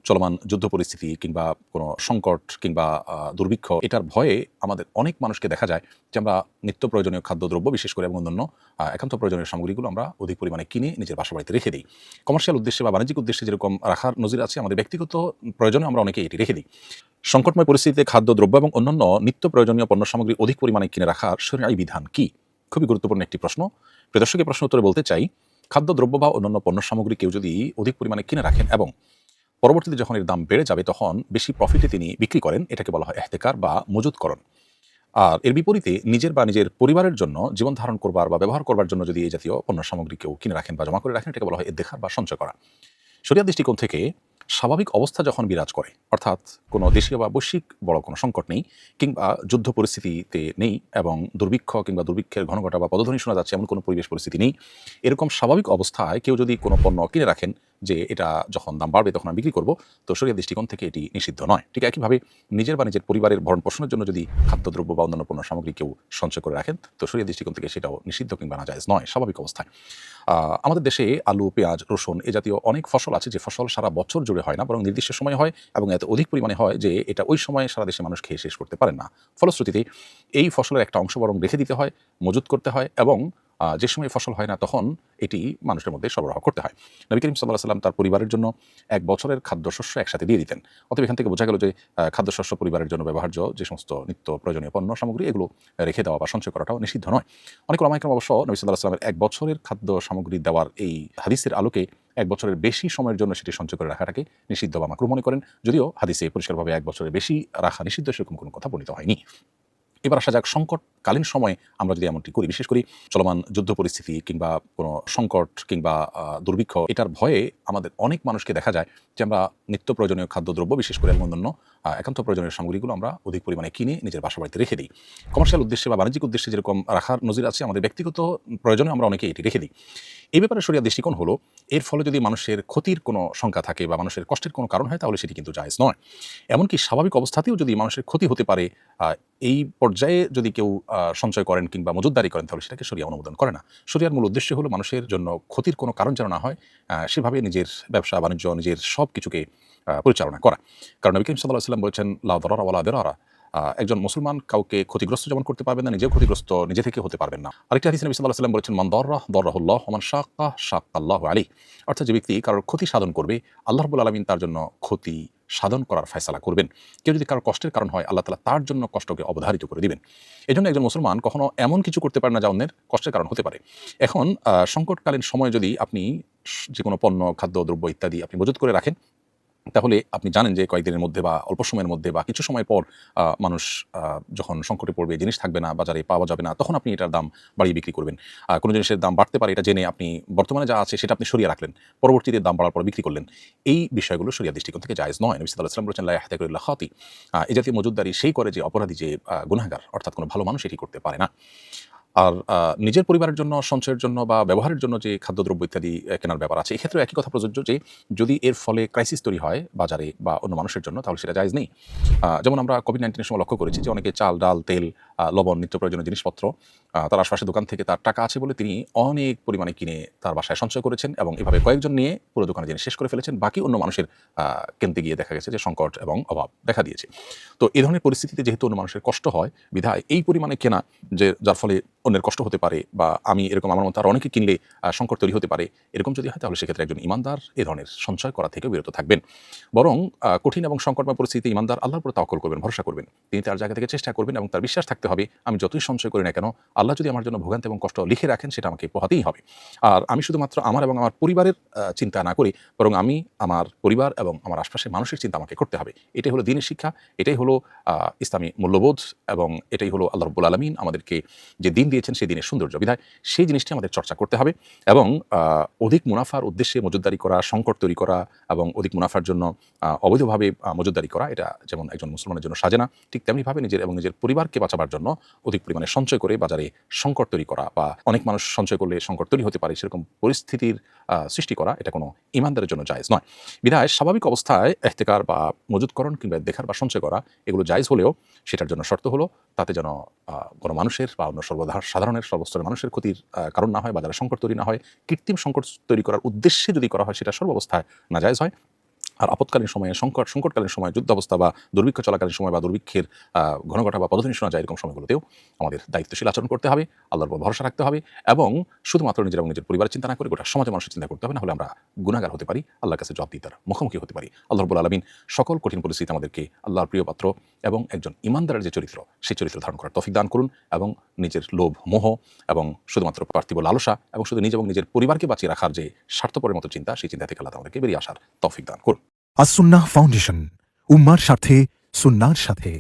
চলমান যুদ্ধ পরিস্থিতি কিংবা কোনো সংকট কিংবা দুর্ভিক্ষ এটার ভয়ে আমাদের অনেক মানুষকে দেখা যায় যে আমরা নিত্য প্রয়োজনীয় খাদ্যদ্রব্য বিশেষ করে এবং অন্যান্য একান্ত প্রয়োজনীয় সামগ্রীগুলো আমরা অধিক পরিমাণে কিনে নিজের বাসাবাড়িতে রেখে দিই। কমার্শিয়াল উদ্দেশ্যে বা বাণিজ্যিক উদ্দেশ্যে যেরকম রাখার নজির আছে, আমাদের ব্যক্তিগত প্রয়োজনে আমরা অনেকেই এটি রেখে দিই। সংকটময় পরিস্থিতিতে খাদ্যদ্রব্য এবং অন্যান্য নিত্য প্রয়োজনীয় পণ্য সামগ্রী অধিক পরিমাণে কিনে রাখার শরীয়ী বিধান কি? খুবই গুরুত্বপূর্ণ একটি প্রশ্ন। প্রিয় দর্শক, এই প্রশ্ন উত্তরে বলতে চাই, খাদ্যদ্রব্য বা অন্যান্য পণ্য সামগ্রী কেউ যদি অধিক পরিমাণে কিনে রাখেন এবং পরবর্তীতে যখন এর দাম বেড়ে যাবে তখন বেশি প্রফিটে তিনি বিক্রি করেন, এটাকে বলা হয় ইহতেকার বা মজুতকরণ। আর এর বিপরীতে নিজের বা নিজের পরিবারের জন্য জীবন ধারণ করবার বা ব্যবহার করবার জন্য যদি এই জাতীয় পণ্য সামগ্রী কেউ কিনে রাখেন বা জমা করে রাখেন, এটাকে বলা হয় ইদ্দেখার বা সঞ্চয় করা। শরিয়াত দৃষ্টিকোণ থেকে স্বাভাবিক অবস্থা যখন বিরাজ করে, অর্থাৎ কোনো দেশীয় বা বৈশ্বিক বড় কোনো সংকট নেই কিংবা যুদ্ধ পরিস্থিতিতে নেই এবং দুর্ভিক্ষ কিংবা দুর্ভিক্ষের ঘনঘটা বা পদধ্বনি শোনা যাচ্ছে এমন কোনো পরিবেশ পরিস্থিতি নেই, এরকম স্বাভাবিক অবস্থায় কেউ যদি কোনো পণ্য কিনে রাখেন যে এটা যখন দাম বাড়বে তখন আমি বিক্রি করবো, তো শরিয়াত দৃষ্টিকোণ থেকে এটি নিষিদ্ধ নয়। ঠিক একইভাবে নিজের বা নিজের পরিবারের ভরণ পোষণের জন্য যদি খাদ্যদ্রব্য বা অন্যান্য পণ্য সামগ্রী কেউ সঞ্চয় করে রাখেন, তো শরিয়াত দৃষ্টিকোণ থেকে সেটাও নিষিদ্ধ কিংবা নাজায়েজ নয় স্বাভাবিক অবস্থায়। আমাদের দেশে আলু, পেঁয়াজ, রসুন এ জাতীয় অনেক ফসল আছে যে ফসল সারা বছর জুড়ে হয় না, বরং নির্দিষ্ট সময় হয় এবং এত অধিক পরিমাণে হয় যে এটা ওই সময়ে সারা দেশে মানুষ খেয়ে শেষ করতে পারেন না। ফলশ্রুতিতে এই ফসলের একটা অংশ বরং রেখে দিতে হয়, মজুত করতে হয় এবং যে সময় ফসল হয় না তখন এটি মানুষের মধ্যে সরবরাহ করতে হয়। নবী করিম সাল্লাল্লাহু আলাইহি ওয়াসাল্লাম তার পরিবারের জন্য এক বছরের খাদ্যশস্য একসাথে দিয়ে দিতেন। অতএব এখান থেকে বোঝা গেল যে খাদ্যশস্য পরিবারের জন্য ব্যবহার্য যে সমস্ত নিত্য প্রয়োজনীয় পণ্য সামগ্রী এগুলো রেখে দেওয়া বা সঞ্চয় করাটাও নিষিদ্ধ নয়। অনেক ওলামা ইকরাম অবশ্য নবী সাল্লাল্লাহু আলাইহি ওয়াসাল্লামের এক বছরের খাদ্য সামগ্রী দেওয়ার এই হাদিসের আলোকে এক বছরের বেশি সময়ের জন্য সেটি সঞ্চয় করে রাখাটাকে নিষিদ্ধ বা মাকরুহ মনে করেন, যদিও হাদিসে পরিষ্কারভাবে এক বছরের বেশি রাখা নিষিদ্ধ সেরকম কোনো কথা বর্ণিত হয়নি। এবার আসা যাক, সংকটকালীন সময়ে আমরা যদি এমনটি করি, বিশেষ করে চলমান যুদ্ধ পরিস্থিতি কিংবা কোনো সংকট কিংবা দুর্ভিক্ষ এটার ভয়ে আমাদের অনেক মানুষকে দেখা যায় যে আমরা নিত্য প্রয়োজনীয় খাদ্যদ্রব্য বিশেষ করে এবং অন্যান্য একান্ত প্রয়োজনীয় সামগ্রীগুলো আমরা অধিক পরিমাণে কিনে নিজের বাসাবাড়িতে রেখে দিই। কমার্শিয়াল উদ্দেশ্যে বা বাণিজ্যিক উদ্দেশ্যে যেরকম রাখার নজির আছে, আমাদের ব্যক্তিগত প্রয়োজনে আমরা অনেকেই এটি রেখে দিই। এই ব্যাপারে শরিয়ার দৃষ্টিকোণ হলো, এর ফলে যদি মানুষের ক্ষতির কোনো শঙ্কা থাকে বা মানুষের কষ্টের কোনো কারণ হয় তাহলে সেটি কিন্তু জায়েজ নয়। এমনকি স্বাভাবিক অবস্থাতেও যদি মানুষের ক্ষতি হতে পারে, এই পর্যায়ে যদি কেউ সঞ্চয় করেন কিংবা মজুতদারি করেন তাহলে সেটাকে শরিয়া অনুমোদন করে না। শরিয়ার মূল উদ্দেশ্য হলো মানুষের জন্য ক্ষতির কোনো কারণ যেন না হয়, সেভাবে নিজের ব্যবসা বাণিজ্য নিজের সব কিছুকে পরিচালনা করা। কারণ নবী করিম সাল্লাল্লাহু আলাইহি ওয়াসাল্লাম বলেছেন, লা দারারা ওয়ালা দিরারা, একজন মুসলমান কাউকে ক্ষতিগ্রস্ত যেমন করতে পারবেন না, নিজেও ক্ষতিগ্রস্ত নিজে থেকে হতে পারবেন না। আরেকটি হাদিসে নবী সাল্লাল্লাহু আলাইহি ওয়াসাল্লাম বলেছেন, মান দাররা দাররাহুল্লাহ ওয়া মান শাক্কা শাক্কাল্লাহু আলাইহি, অর্থাৎ যে ব্যক্তি কারোর ক্ষতি সাধন করবে আল্লাহ রাব্বুল আলামিন তার জন্য ক্ষতি সাধন করার ফয়সালা করবেন। কেউ যদি কারোর কষ্টের কারণ হয় আল্লাহ তাআলা তার জন্য কষ্টকে অবধারিত করে দিবেন। এজন্য একজন মুসলমান কখনো এমন কিছু করতে পারে না যা অন্যের কষ্টের কারণ হতে পারে। এখন সংকটকালীন সময়ে যদি আপনি যে কোনো পণ্য, খাদ্য, দ্রব্য ইত্যাদি আপনি মজুত করে রাখেন, তাহলে আপনি জানেন যে কয়েকদিনের মধ্যে বা অল্প সময়ের মধ্যে বা কিছু সময় পর মানুষ যখন সংকটে পড়বে, জিনিস থাকবে না, বাজারে পাওয়া যাবে না, তখন আপনি এটার দাম বাড়িয়ে বিক্রি করবেন। কোনো জিনিসের দাম বাড়তে পারে এটা জেনে আপনি বর্তমানে যা আছে সেটা আপনি সরিয়ে রাখলেন, পরবর্তীতে দাম বাড়ার পর বিক্রি করলেন। এই বিষয়গুলো শরিয়ার দৃষ্টিকোণ থেকে জায়েজ নয়। নবী সাল্লাল্লাহু আলাইহি ওয়াসাল্লাম বলেছেন, লা ইয়াহতাকিরু ইল্লা খাতি, এই জাতীয় মজুতদারি সেই করে যে অপরাধী, যে গুনাহগার, অর্থাৎ কোনো ভালো মানুষ এটি করতে পারে না। আর নিজের পরিবারের জন্য সঞ্চয়ের জন্য বা ব্যবহারের জন্য যে খাদ্যদ্রব্য ইত্যাদি কেনার ব্যাপার আছে, এক্ষেত্রে একই কথা প্রযোজ্য যে যদি এর ফলে ক্রাইসিস তৈরি হয় বাজারে বা অন্য মানুষের জন্য তাহলে সেটা জায়েজ নেই। যেমন আমরা কোভিড-19 সময় লক্ষ্য করেছি যে অনেকে চাল, ডাল, তেল, লবণ, নিত্য প্রয়োজনীয় জিনিসপত্র তার আশপাশের দোকান থেকে তার টাকা আছে বলে তিনি অনেক পরিমাণে কিনে তার বাসায় সঞ্চয় করেছেন এবং এভাবে কয়েকজন নিয়ে পুরো দোকানে জিনিস শেষ করে ফেলেছেন। বাকি অন্য মানুষের কিনতে গিয়ে দেখা গেছে যে সংকট এবং অভাব দেখা দিয়েছে। তো এই ধরনের পরিস্থিতিতে যেহেতু অন্য মানুষের কষ্ট হয়, বিধায় এই পরিমাণে কেনা যে যার ফলে অন্যের কষ্ট হতে পারে বা আমি এরকম আমার মতো আর অনেকে কিনলে সংকট তৈরি হতে পারে, এরকম যদি হয় তাহলে সেক্ষেত্রে একজন ইমানদার এ ধরনের সঞ্চয় করা থেকে বিরত থাকবেন। বরং কঠিন এবং সংকটময় পরিস্থিতিতে ইমানদার আল্লাহর উপর তাওয়াক্কুল করবেন, ভরসা করবেন। তিনি তার জায়গা থেকে চেষ্টা করবেন এবং তার বিশ্বাস থাকতে হবে আমি যতই সঞ্চয় করি না কেন, আল্লাহ যদি আমার জন্য ভোগান্তি এবং কষ্ট লিখে রাখেন সেটা আমাকে পোহাতেই হবে। আর আমি শুধুমাত্র আমার এবং আমার পরিবারের চিন্তা না করি, বরং আমি আমার পরিবার এবং আমার আশপাশের মানুষের চিন্তা আমাকে করতে হবে। এটাই হলো দ্বীনের শিক্ষা, এটাই হলো ইসলামী মূল্যবোধ এবং এটাই হলো আল্লাহ রাব্বুল আলামিন আমাদেরকে যে দিন দিয়েছেন সেই দিনের সৌন্দর্য। বিধায় সেই জিনিসটি আমাদের চর্চা করতে হবে এবং অধিক মুনাফার উদ্দেশ্যে মজুতদারি করা, সংকট তৈরি করা এবং অধিক মুনাফার জন্য অবৈধভাবে মজুতদারি করা, এটা যেমন একজন মুসলমানের জন্য সাজে না, ঠিক তেমনিভাবে নিজের এবং নিজের পরিবারকে বাঁচাবার জন্য অধিক পরিমাণে সঞ্চয় করে বাজারে সংকট তৈরি করা বা অনেক মানুষ সঞ্চয় করলে সংকট তৈরি হতে পারে সেরকম পরিস্থিতির সৃষ্টি করা, এটা কোনো ইমানদারের জন্য জায়েজ নয়। বিধায় স্বাভাবিক অবস্থায় ইহতেকার বা মজুতকরণ কিংবা দেখার বা সঞ্চয় করা এগুলো জায়েজ হলেও সেটার জন্য শর্ত হলো তাতে যেন কোনো মানুষের বা অন্য সাধারণের সর্বস্তরের মানুষের ক্ষতির কারণ না হয়, বাজারে সংকট তৈরি না হয়। কৃত্রিম সংকট তৈরি করার উদ্দেশ্যে যদি করা হয় সেটা সর্বাবস্থায় নাজায়েজ হয়। আর আপৎকালীন সময়ে সংকটকালীন সময়ে যুদ্ধাবস্থা বা দুর্ভিক্ষ চলাকালীন সময় বা দুর্ভিক্ষের ঘন ঘটা বা পদধ্বনি শোনা যায় এরকম সময়গুলোতেও আমাদের দায়িত্বশীল আচরণ করতে হবে, আল্লাহর উপর ভরসা রাখতে হবে এবং শুধুমাত্র নিজের এবং নিজের পরিবারের চিন্তা না করে গোটা সমাজের মানুষের চিন্তা করতে হবে, না হলে আমরা গুনাহগার হতে পারি, আল্লাহর কাছে জবাবদিহিতার মুখোমুখি হতে পারি। আল্লাহ রাব্বুল আলামিন সকল কঠিন পরিস্থিতি আমাদেরকে আল্লাহর প্রিয় পাত্র এবং একজন ইমানদারের যে চরিত্র সেই চরিত্র ধারণ করার তৌফিক দান করুন এবং নিজের লোভ মোহ এবং শুধুমাত্র পার্থিব লালসা এবং শুধু নিজ এবং নিজের পরিবারকে বাঁচিয়ে রাখার যে স্বার্থপরের মতো চিন্তা, সেই চিন্তা থেকে আল্লাহ আমাদেরকে বেরিয়ে আসার তৌফিক দান করুন। আস-সুন্নাহ ফাউন্ডেশন, উম্মার সাথে সুন্নাহর সাথে।